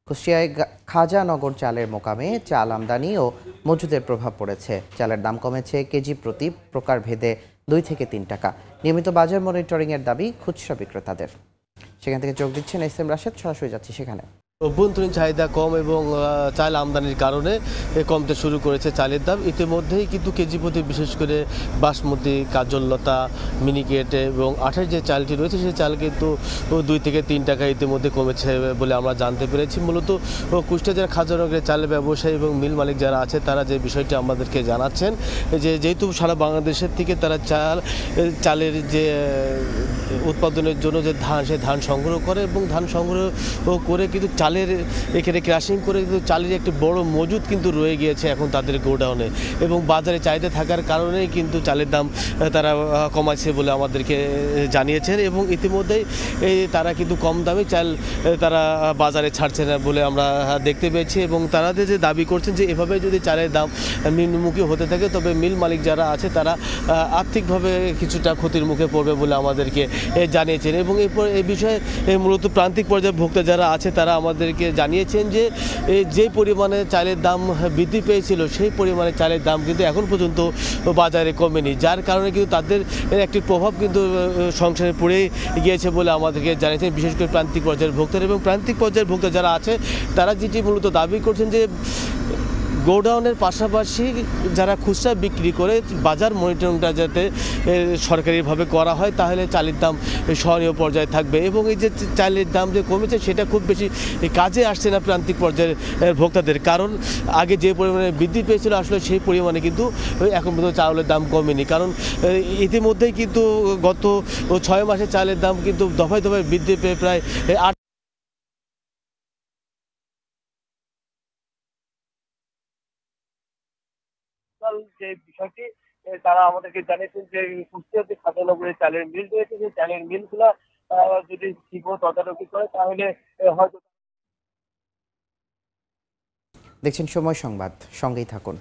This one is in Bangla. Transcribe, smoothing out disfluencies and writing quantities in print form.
কুষ্টিয়ায় খাজানগর চালের মোকামে চাল আমদানি ও মজুদের প্রভাব পড়েছে। চালের দাম কমেছে কেজি প্রতি প্রকারভেদে 2 থেকে 3 টাকা। নিয়মিত বাজার মনিটরিংয়ের দাবি খুচরা বিক্রেতাদের। সেখান থেকে যোগ দিচ্ছেন SM রাশেদ, সরাসরি যাচ্ছি সেখানে। অভ্যন্তরীণ চাহিদা কম এবং চাল আমদানির কারণে কমতে শুরু করেছে চালের দাম। ইতিমধ্যেই কিন্তু কেজি প্রতি বিশেষ করে বাসমতি, কাজললতা, মিনিকেট এবং আঠাশ যে চালটি রয়েছে সেই চাল কিন্তু 2 থেকে 3 টাকা ইতিমধ্যে কমেছে বলে আমরা জানতে পেরেছি। মূলত কুষ্টিয়া জেলার খাজানগরের চালের ব্যবসায়ী এবং মিল মালিক যারা আছে তারা যে বিষয়টি আমাদেরকে জানাচ্ছেন যে যেহেতু সারা বাংলাদেশের থেকে তারা চালের যে উৎপাদনের জন্য যে ধান, সেই ধান সংগ্রহ করে এবং ধান সংগ্রহ করে কিন্তু চালের এখানে ক্রাশিং করে কিন্তু চালের একটি বড় মজুদ কিন্তু রয়ে গিয়েছে এখন তাদের গোডাউনে, এবং বাজারে চাহিদা থাকার কারণেই কিন্তু চালের দাম তারা কমাচ্ছে বলে আমাদেরকে জানিয়েছেন। এবং ইতিমধ্যেই তারা কিন্তু কম দামে চাল তারা বাজারে ছাড়ছে না বলে আমরা দেখতে পেয়েছি। এবং তারা যে দাবি করছেন যে এভাবে যদি চালের দাম নিম্নমুখী হতে থাকে তবে মিল মালিক যারা আছে তারা আর্থিকভাবে কিছুটা ক্ষতির মুখে পড়বে বলে আমাদেরকে জানিয়েছেন। এবং এরপর এই বিষয়ে মূলত প্রান্তিক পর্যায়ে ভোক্তা যারা আছে তারা আমাদেরকে জানিয়েছেন যে যে পরিমাণে চালের দাম বৃদ্ধি পেয়েছিল সেই পরিমাণে চালের দাম কিন্তু এখন পর্যন্ত বাজারে কমেনি, যার কারণে কিন্তু তাদের একটি প্রভাব কিন্তু সংসারে পড়ে গিয়েছে বলে আমাদেরকে জানিয়েছেন বিশেষ করে প্রান্তিক পর্যায়ের ভোক্তারা। এবং প্রান্তিক পর্যায়ের ভোক্তা যারা আছে তারা যেটি মূলত দাবি করছেন যে গোডাউনের পাশাপাশি যারা খুচরা বিক্রি করে বাজার মনিটরিংটা যাতে সরকারিভাবে করা হয় তাহলে চালের দাম সহনীয় পর্যায়ে থাকবে। এবং এই যে চালের দাম যে কমেছে সেটা খুব বেশি কাজে আসছে না প্রান্তিক পর্যায়ের ভোক্তাদের, কারণ আগে যে পরিমাণে বৃদ্ধি পেয়েছিল আসলে সেই পরিমাণে কিন্তু এখন পর্যন্ত চাউলের দাম কমেনি। কারণ ইতিমধ্যেই কিন্তু গত 6 মাসে চালের দাম কিন্তু দফায় দফায় বৃদ্ধি পেয়ে প্রায় 8 যে বিষয়টি তারা আমাদেরকে জানিয়েছেন যে কুষ্টিয়াতে খাজানগরের চালের মিল রয়েছে, যে চালের মিলগুলা যদি ঠিকমতো তদারকি করে তাহলে হয়তো। দেখছেন সময় সংবাদ, সঙ্গেই থাকুন।